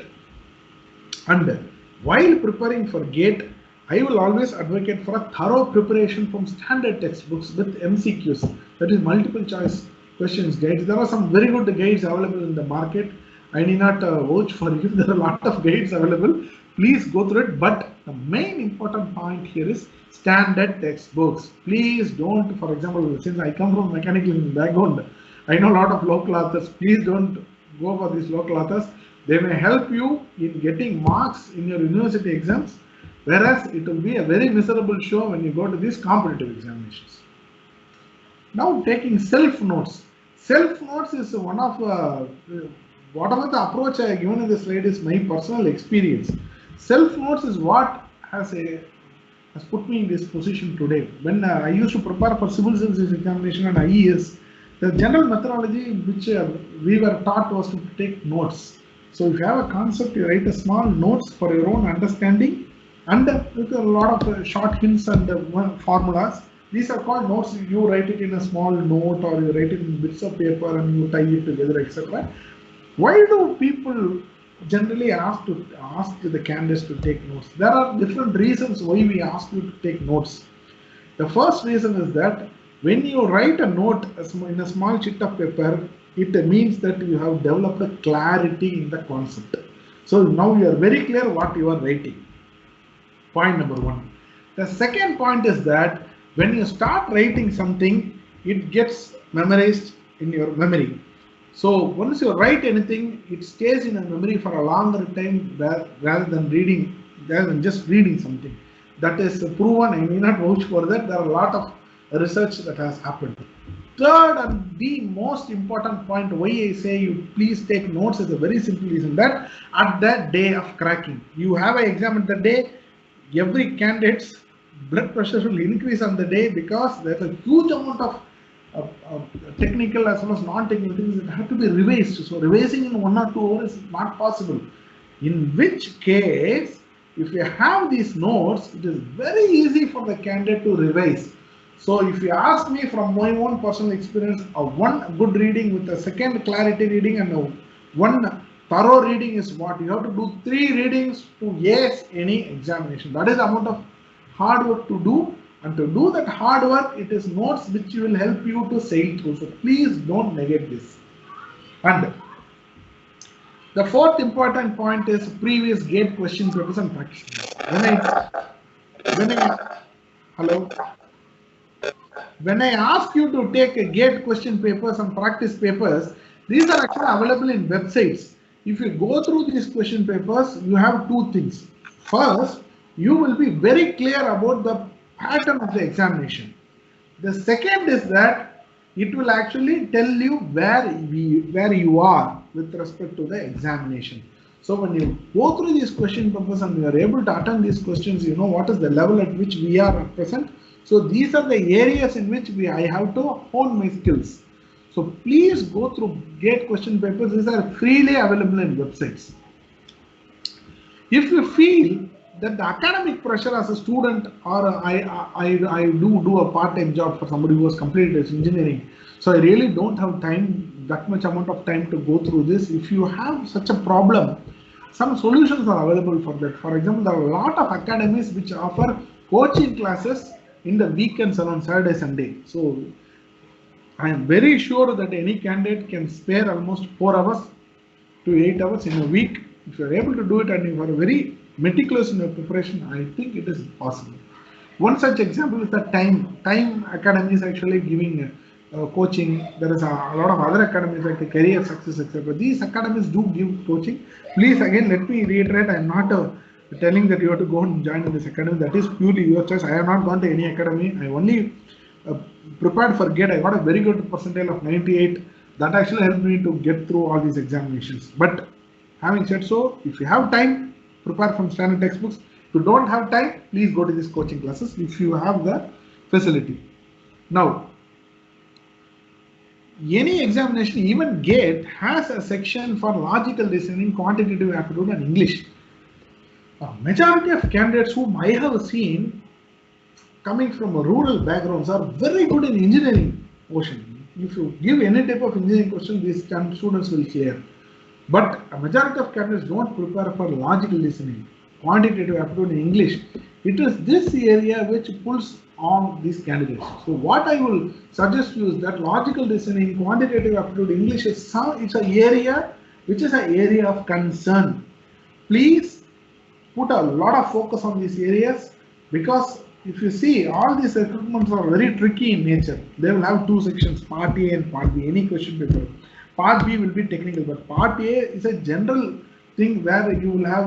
And while preparing for GATE, I will always advocate for a thorough preparation from standard textbooks with MCQs, that is multiple choice questions guides. There are some very good guides available in the market. I need not vouch for you. There are a lot of guides available. Please go through it. But the main important point here is standard textbooks. Please don't, for example, since I come from mechanical engineering background, I know a lot of local authors. Please don't go for these local authors. They may help you in getting marks in your university exams, whereas it will be a very miserable show when you go to these competitive examinations. Now taking self-notes. Self-notes is one of, whatever the approach I have given in this slide is my personal experience. Self-notes is what has put me in this position today. When I used to prepare for civil services examination and IES, the general methodology which we were taught was to take notes. So if you have a concept, you write a small notes for your own understanding, and with a lot of short hints and formulas. These are called notes. You write it in a small note or you write it in bits of paper and you tie it together, etc. Why do people generally ask the candidates to take notes? There are different reasons why we ask you to take notes. The first reason is that when you write a note in a small sheet of paper, it means that you have developed a clarity in the concept. So now you are very clear what you are writing. Point number one. The second point is that when you start writing something, it gets memorized in your memory. So once you write anything, it stays in a memory for a longer time rather than just reading something. That is proven. I may not vouch for that. There are a lot of research that has happened. Third and the most important point why I say you please take notes is a very simple reason that at the day of cracking, you have an exam at the day, every candidate's blood pressure will increase on the day because there's a huge amount of technical as well as non-technical things that have to be revised. So revising in 1 or 2 hours is not possible. In which case, if you have these notes, it is very easy for the candidate to revise. So if you ask me from my own personal experience, one good reading with a second clarity reading and one thorough reading is what you have to do. 3 readings to ace any examination. That is the amount of hard work to do. And to do that hard work, it is notes which will help you to sail through. So please don't negate this. And the fourth important point is previous gate question papers and practice. When I ask you to take a gate question papers and practice papers, these are actually available in websites. If you go through these question papers, you have two things. First, you will be very clear about the pattern of the examination. The second is that it will actually tell you where you are with respect to the examination. So when you go through these question papers and you are able to attend these questions, you know what is the level at which we are present. So these are the areas in which I have to hone my skills. So please go through gate question papers. These are freely available in websites. If you feel that the academic pressure as a student, or I do a part-time job for somebody who has completed his engineering, so I really don't have time, that much amount of time to go through this. If you have such a problem, some solutions are available for that. For example, there are a lot of academies which offer coaching classes in the weekends around Saturday, Sunday. So I am very sure that any candidate can spare almost 4 hours to 8 hours in a week. If you are able to do it and you are very meticulous in your preparation, I think it is possible. One such example is the Time Academy is actually giving coaching. There is a lot of other academies like the Career Success, etc. These academies do give coaching. Please again, let me reiterate, I am not telling that you have to go and join in this academy. That is purely your choice. I have not gone to any academy. I only prepared for GATE. I got a very good percentile of 98. That actually helped me to get through all these examinations. But having said so, if you have time, prepare from standard textbooks. If you don't have time, please go to these coaching classes if you have the facility. Now, any examination, even GATE, has a section for logical reasoning, quantitative aptitude, and English. A majority of candidates whom I have seen coming from rural backgrounds are very good in engineering portion. If you give any type of engineering question, these students will clear. But a majority of candidates don't prepare for logical listening, quantitative aptitude in English. It is this area which pulls on these candidates. So what I will suggest you is that logical listening, quantitative aptitude, English is it's an area which is an area of concern. Please put a lot of focus on these areas, because if you see, all these recruitments are very tricky in nature. They will have two sections, part A and part B, any question paper. Part B will be technical, but part A is a general thing where you will have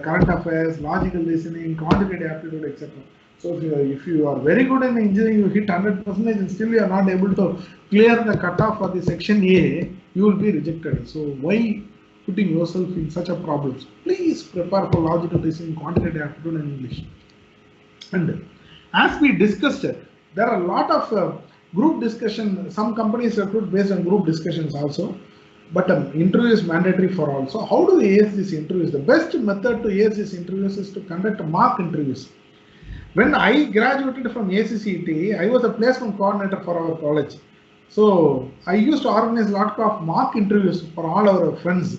current affairs, logical reasoning, quantitative aptitude, etc. So if you are very good in engineering, you hit 100% and still you are not able to clear the cutoff for the section A, you will be rejected. So why putting yourself in such a problem? So please prepare for logical reasoning, quantitative aptitude, and English. And as we discussed, there are a lot of group discussion. Some companies recruit based on group discussions also, but interview is mandatory for all. So how do we ace these interviews? The best method to ace these interviews is to conduct mock interviews. When I graduated from ACCT, I was a placement coordinator for our college. So I used to organize a lot of mock interviews for all our friends.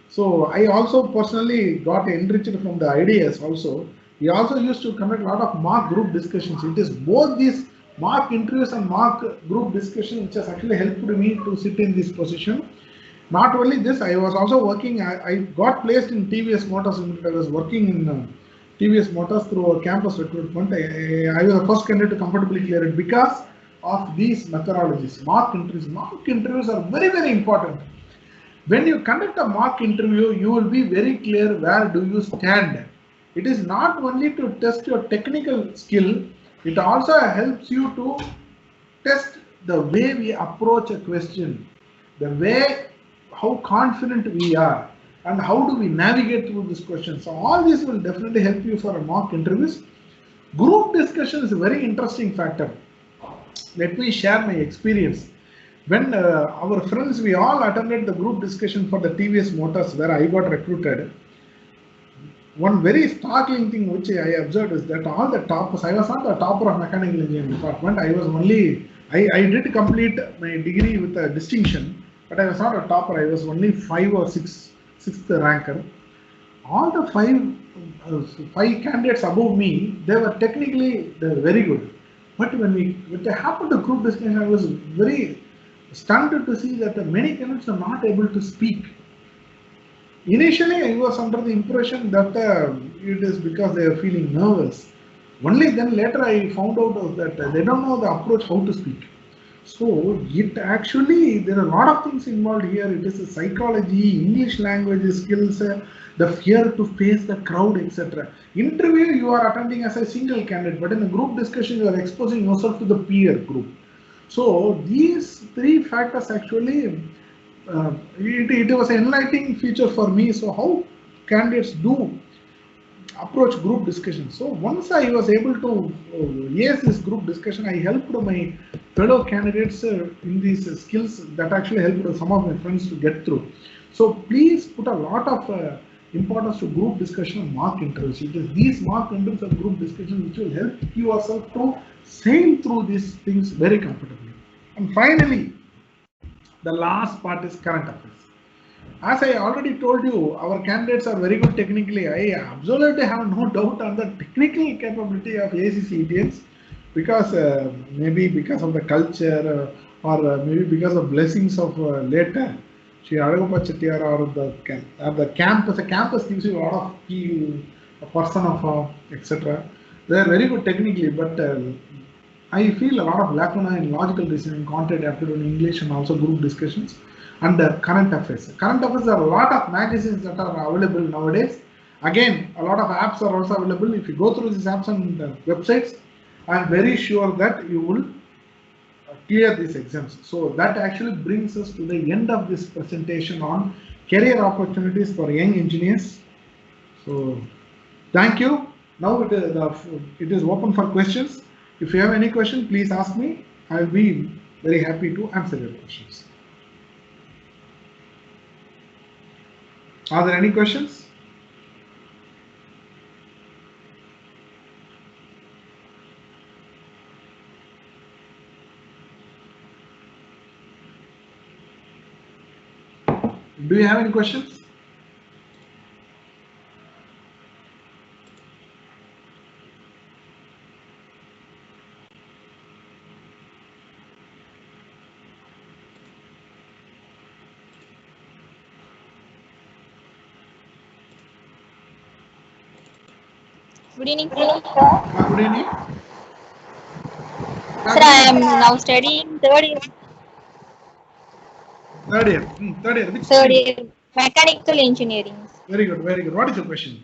So I also personally got enriched from the ideas also. We also used to conduct a lot of mock group discussions. It is both these mock interviews and mock group discussion which has actually helped me to sit in this position. Not only this, I was also working, I got placed in TVS Motors. I was working in TVS Motors through a campus recruitment. I was the first candidate to comfortably clear it because of these methodologies. Mock interviews are very, very important. When you conduct a mock interview, you will be very clear where do you stand. It is not only to test your technical skill, it also helps you to test the way we approach a question, the way, how confident we are, and how do we navigate through this question. So all this will definitely help you for a mock interviews. Group discussion is a very interesting factor. Let me share my experience. When our friends, we all attended the group discussion for the TVS Motors where I got recruited. One very startling thing which I observed is that all the toppers, I was not the topper of mechanical engineering department. I was only, I did complete my degree with a distinction, but I was not a topper. I was only 5 or 6th ranker. All the five candidates above me, they were technically very good. But when it happened to group discussion, I was very stunned to see that many candidates are not able to speak. Initially, I was under the impression that it is because they are feeling nervous. Only then later I found out that they don't know the approach how to speak. So it actually, there are a lot of things involved here. It is a psychology, English language skills, the fear to face the crowd, etc. Interview you are attending as a single candidate, but in a group discussion you are exposing yourself to the peer group. So these three factors actually, it was an enlightening feature for me. So how candidates do approach group discussion. So once I was able to ace this group discussion, I helped my fellow candidates in these skills that actually helped some of my friends to get through. So please put a lot of importance to group discussion and mock interviews. It is these mock interviews and group discussion which will help yourself to sail through these things very comfortably. And finally, the last part is current affairs. As I already told you, our candidates are very good technically. I absolutely have no doubt on the technical capability of ACCETians because maybe because of the culture or maybe because of blessings of later. Shri Aragappa Chettiar or the campus. The campus gives you a lot of feel, a person of etc. They are very good technically, but I feel a lot of lacuna in logical reasoning, content aptitude in English, and also group discussions. And current affairs. Current affairs are a lot of magazines that are available nowadays. Again, a lot of apps are also available. If you go through these apps and websites, I am very sure that you will clear these exams. So that actually brings us to the end of this presentation on career opportunities for young engineers. So thank you. Now it is open for questions. If you have any question, please ask me. I will be very happy to answer your questions. Are there any questions? Do you have any questions? Good evening, sir. Good evening. Sir, I am now studying third year. Third year. Third year. Which Third stream? year mechanical engineering. Very good. Very good. What is your question?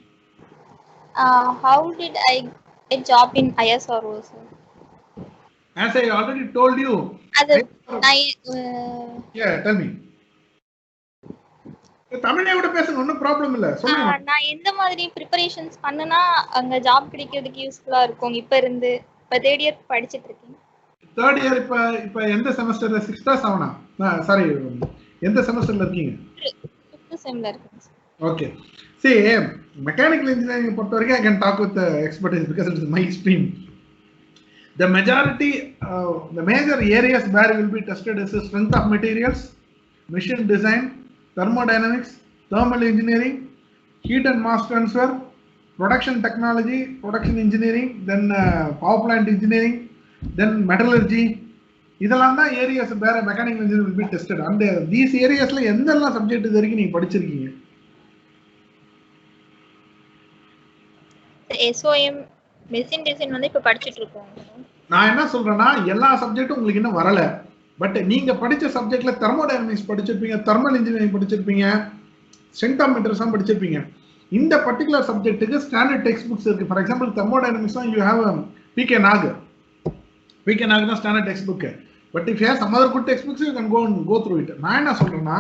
How did I get job in ISRO, sir? As I already told you. Yeah, tell me. தமிழே விட பேசுங்க ஒன்றும் problem இல்ல சொல்லுங்க. நான் எந்த மாதிரி preparations பண்ணனா அங்க ஜாப் கிடைக்கிறதுக்கு யூஸ்ஃபுல்லா இருக்கும் இப்ப இருந்து இப்ப தேர்ட் இயர் படிச்சிட்டு இருக்கேன். தேர்ட் இயர் இப்ப எந்த செமஸ்டர்ல 6th 7th சாரி எந்த செமஸ்டர்ல இருக்கீங்க? 5th செம்ல இருக்கேன். ஓகே. See, mechanical engineering பொறுத்த வரைக்கும் I can talk with expertise because it is my stream. The majority, the major areas where will be tested is the strength of materials, machine design, thermodynamics, thermal engineering, heat and mass transfer, production technology, production engineering, then power plant engineering, then metallurgy. இதெல்லாம் தான் areas where mechanical engineering will be tested. And these areasல எந்தெல்லாம் subject இது வரைக்கும் நீங்க படிச்சிருக்கீங்க? SOM machine design வந்து இப்ப படிச்சிட்டு இருக்கோம். நான் என்ன சொல்றேன்னா எல்லா சப்ஜெக்ட்டும் உங்களுக்கு இன்னும் வரல. பட் நீங்க படிச்ச சப்ஜெக்ட்ல தெர்மோடைனமிக்ஸ் படிச்சிருப்பீங்க, தெர்மல் இன்ஜினியரிங் படிச்சிருப்பீங்க, ஸ்ட்ரென்த் ஆஃப் மெட்டீரியல்ஸ் படிச்சிருப்பீங்க. இந்த பர்టిక్యులர் சப்ஜெக்ட்டுக்கு ஸ்டாண்டர்ட் டெக்ஸ்ட் புக்ஸ் இருக்கு. For example thermodynamics you have PK Nag. PK Nag தான் standard text book. But if you have some other good text books you can go through it. நான் என்ன சொல்றேன்னா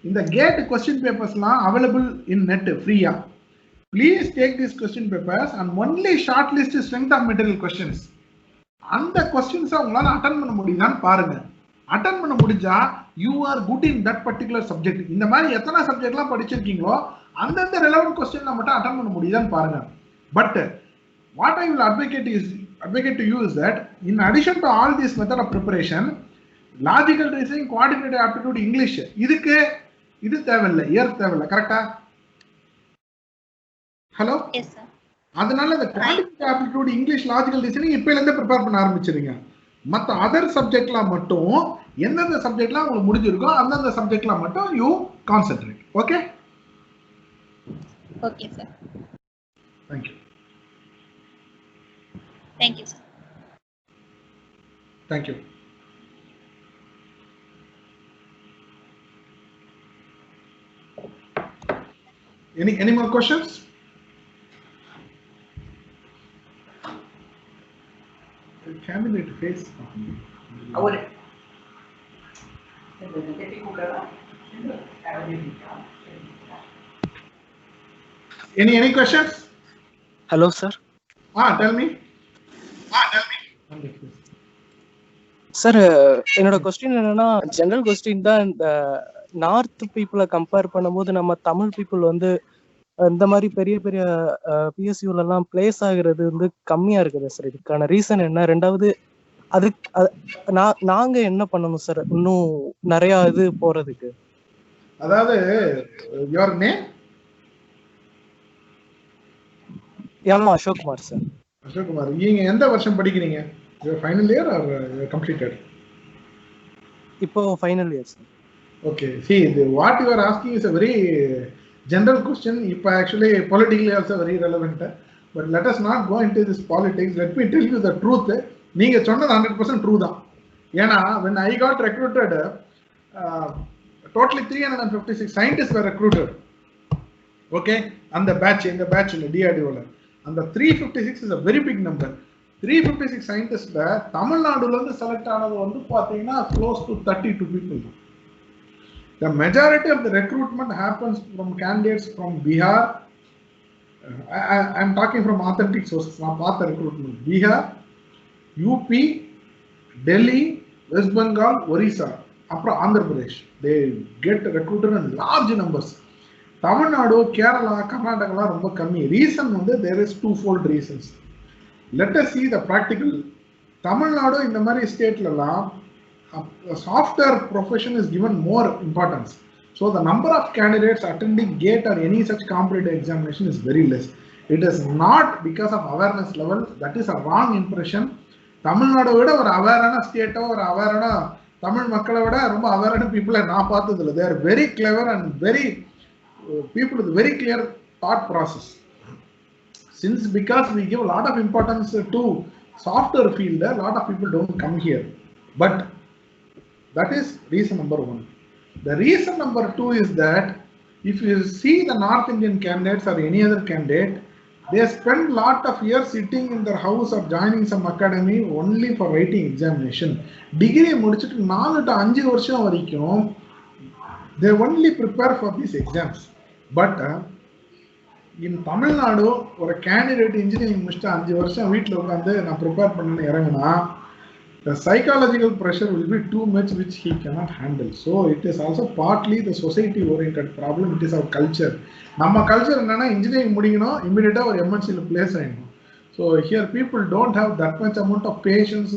இந்த GATE question பேப்பர்ஸ்லாம் available in net ஃப்ரீயா. Please take these question papers and only shortlist strength of material questions. அந்த questions உங்களால attend பண்ண முடியுதான்னு பாருங்க. அட்டெண்ட் பண்ண முடிஞ்சா you are good in that particular subject. இந்த மாதிரி எத்தனை சப்ஜெக்ட்லாம் படிச்சிருக்கீங்களோ அந்தந்த relevant questionல மட்டும் அட்டெண்ட் பண்ண முடியுதான்னு பாருங்க. But what I will advocate to you is that in addition to all this method of preparation, logical reasoning, quantitative aptitude, English இது தேவையில்லை, year தேவையில்லை. கரெக்டா? ஹலோ? Yes sir. அதனால இந்த quantitative aptitude English logical reasoning இப்பல இருந்தே prepare பண்ண ஆரம்பிச்சிருங்க. மற்ற அதர் சப்ஜெக்ட்லாம் மட்டும் எந்தெந்த சப்ஜெக்ட்லாம் உங்களுக்கு முடிஞ்சிருக்கோ அந்தந்த சப்ஜெக்ட்லாம் மட்டும் you concentrate. Okay okay sir. Thank you. Thank you sir. Thank you. Any more questions? Candidate face. Any questions? Hello, sir. Tell me. Sir என்னோட கொஸ்டின் என்னன்னா ஜெனரல் கொஸ்டின் தான். இந்த நார்த் பீப்புளை கம்பேர் பண்ணும்போது நம்ம தமிழ் பீப்புள் வந்து இந்த மாதிரி பெரிய பெரிய பிஎஸ்யூல எல்லாம் பிளேஸ் ஆகுறது வந்து கம்மியா இருக்குது சார். இதுக்கான ரீசன் என்ன? ரெண்டாவது அதுக்கு நாங்க என்ன பண்ணணும் சார் இன்னும் நிறைய இது போறதுக்கு? அதாவது your name? ஆமா, அசோக் குமார் சார். அசோக் குமார், நீங்க எந்த வருஷம் படிக்கிறீங்க? Final year are completed? இப்போ final year sir. Okay, see, what you are asking is a very general question. Actually politically also very relevant, but let us not go into this politics. Let me tell you the truth. நீங்க சொன்னது 100% true தான். ஏன்னா when I got recruited, totally 356 scientists were recruited. Okay, and the batch in the DRDO la and the 356 is a very big number. 356 scientists la Tamil Nadu la select ஆனது வந்து பாத்தீங்கன்னா close to 32 people. The majority of the recruitment happens from candidates from Bihar. I am talking from authentic sources, not part of recruitment. Bihar, UP, Delhi, West Bengal, Orissa, Andhra Pradesh. They get recruited in large numbers. Tamil Nadu, Kerala, Karnataka are ரொம்ப கம்மி. Reason வந்து there is twofold reasons. Let us see the practical. Tamil Nadu இந்த மாதிரி ஸ்டேட்லலாம் software profession is given more importance. So the number of candidates attending GATE or any such competitive examination is very less. It is not because of awareness level. That is a wrong impression. Tamil Nadu விட ஒரு அவேரான ஸ்டேட்டோ ஒரு அவேரான தமிழ் மக்களை விட ரொம்ப அவேரான பீப்புளை நான் பார்த்ததில்லை. They are very clever and very people with very clear thought process. Since because we give a lot of importance to software field, a lot of people don't come here. But that is reason number one. The reason number two is that if you see the North Indian candidates or any other candidate, they spend lot of years sitting in their house or joining some academy only for writing examination. Degree முடிச்சிட்டு 4 to 5 வருஷம் வரைக்கும் they only prepare for these exams. But in Tamil Nadu, ஒரு candidate engineering முடிச்சிட்டு 5 வருஷம் வீட்டில் உட்காந்து நான் prepare பண்ணேன்னு இறங்கினா the psychological pressure will be too much which he cannot handle. So it is also partly the society oriented problem. It is our culture. நம்ம culture என்னன்னா இன்ஜினியரிங் முடிக்கணும், இமிடியேட்டா ஒரு எம்என்சியில் பிளேஸ் ஆயிடணும். So here people don't have that much amount of patience.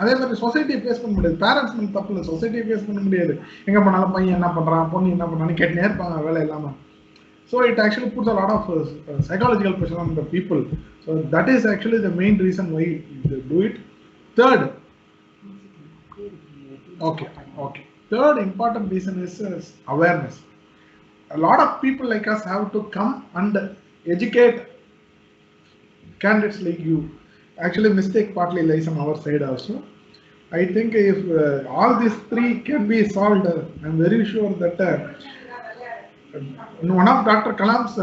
அதே மாதிரி சொசைட்டியை face பண்ண முடியாது. பேரண்ட்ஸ் மேலே தப்பு இல்லை, சொசைட்டியை ஃபேஸ் பண்ண முடியாது. எங்கே போனாலும் பையன் என்ன பண்ணுறான், பொண்ணு என்ன பண்ணுறான்னு கேட்டுனே இருப்பாங்க வேலை இல்லாமல். So it actually puts a lot of psychological pressure on the people. So that is actually the main reason why they do it. Third important reason is awareness. A lot of people like us have to come and educate candidates like you. Actually, mistake partly lies on our side also. I think if all these three can be solved, I am very sure that in one of Dr. Kalam's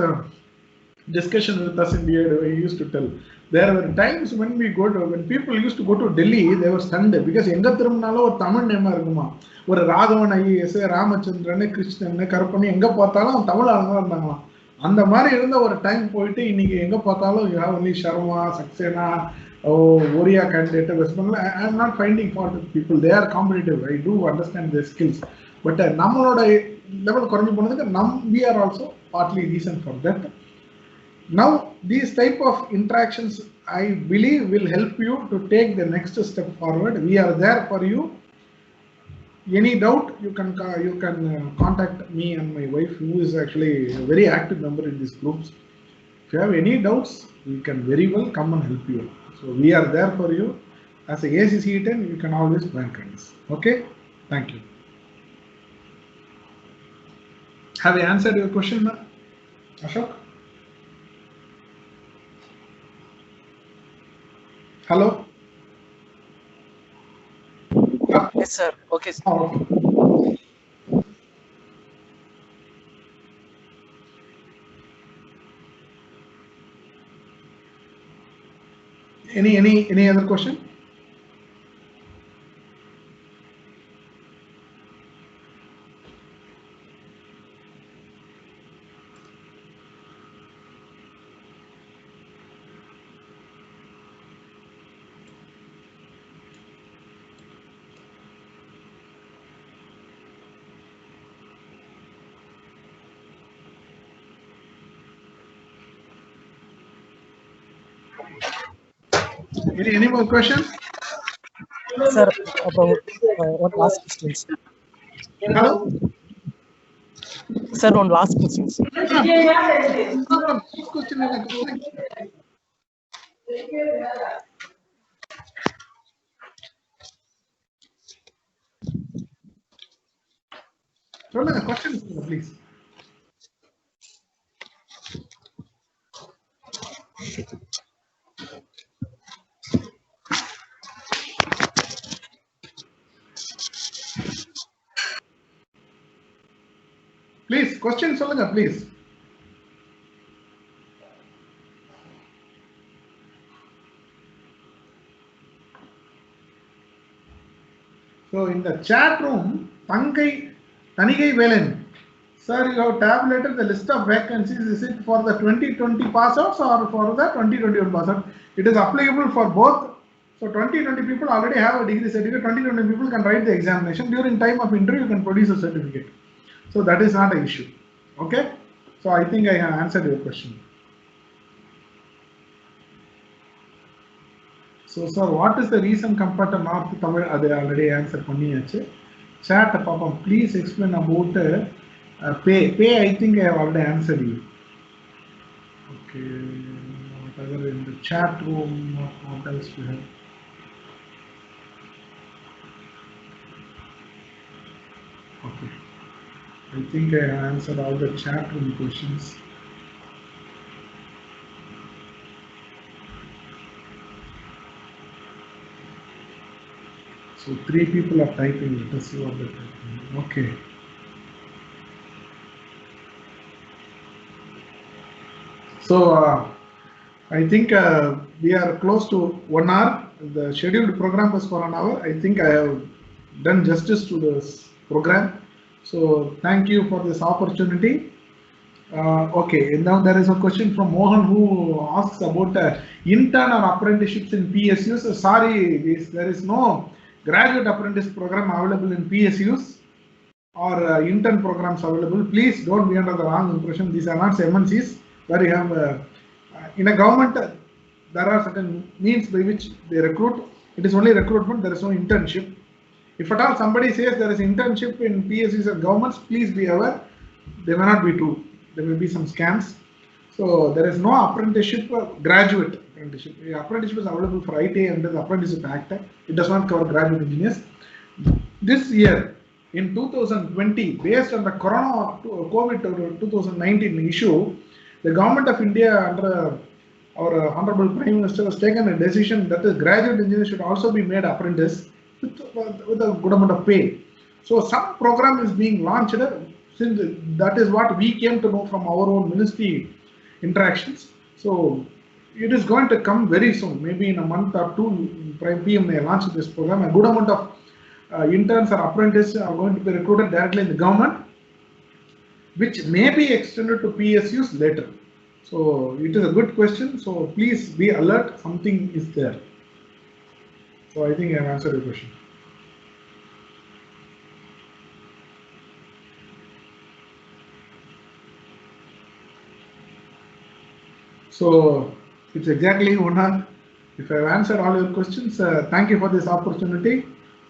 discussion with us in DRDO, he used to tell there were times when people used to go to Delhi, they were stunned because எங்க திரும்பினாலும் ஒரு தமிழ் நேமா இருக்குமா. ஒரு Raghavan IAS, Ramachandran, Krishnan, கருப்பண்ணி எங்க பார்த்தாலும் தமிழ் ஆளுங்க இருந்தாங்களாம். அந்த மாதிரி இருந்த ஒரு டைம் போயிட்டு இன்னைக்கு எங்க பார்த்தாலும் you have only Sharma, Saxena, Oriya candidate, West Bengal. I am not finding fault with people. They are competitive. I do understand their skills. But நம்மளோட லெவல் குறைஞ்சு போனதுக்கு we are also partly reason for that. Now these type of interactions I believe will help you to take the next step forward. We are there for you. Any doubt you can contact me and my wife, who is actually a very active member in these groups. If you have any doubts, we can very well come and help you. So we are there for you. As a ACC10, you can always bank us. Okay? Thank you. Have I answered your question, Ashok? Hello? Yes, sir. Okay, sir. Oh, okay. Any other question? Any more questions? Sir, about one last question, sir. Hello? Sir, one last question, sir. சொல்லுங்க question please. Please, question சொல்லுங்க please. So in the chat room, Tanigai Velen, sir, you have tabulated the list of vacancies. Is it for the 2020 pass-outs or for the 2021 pass-out? It is applicable for both. So 2020 people already have a degree certificate. 2020 people can write the examination. During time of interview, you can produce a certificate. So that is not an issue. Okay? So I think I have answered your question. So sir, what is the reason compared to North Tamil? They already answered panniyachu. Chat Papa, please explain about pay. Pay, I think I have already answered you. Okay, whatever in the chat room, what else we have? Okay, I think I have answered all the chat room questions. So 3 people are typing. Let us see what they're typing. Okay. So I think we are close to 1 hour. The scheduled program was for an hour. I think I have done justice to this program. So thank you for this opportunity. Okay, and now there is a question from Mohan who asks about intern or apprenticeships in PSUs. Sorry, there is no graduate apprentice program available in PSUs or intern programs available. Please don't be under the wrong impression. These are not MNCs where you have in a government there are certain means by which they recruit. It is only recruitment, there is no internship. If at all somebody says there is internship in PSUs and governments, please be aware, they may not be true. There will be some scams. So there is no apprenticeship, graduate apprenticeship. Apprenticeship is available for ITA under the Apprenticeship Act. It does not cover graduate engineers. This year, in 2020, based on the COVID 2019 issue, the government of India under our Honorable Prime Minister has taken a decision that the graduate engineers should also be made apprentice with a good amount of pay. So some program is being launched. Since that is what we came to know from our own ministry interactions. So it is going to come very soon, maybe in a month or 2. Prime PM may launch this program. A good amount of interns or apprentices are going to be recruited directly in the government, which may be extended to PSUs later. So it is a good question. So please be alert, something is there. So I think I have answered your question. So it's exactly 1 hour. If I have answered all your questions, thank you for this opportunity.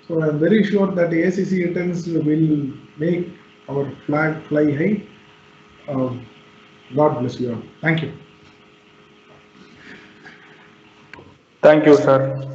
So I am very sure that the ACC interns will make our flag fly high. God bless you all. Thank you. Thank you, sir.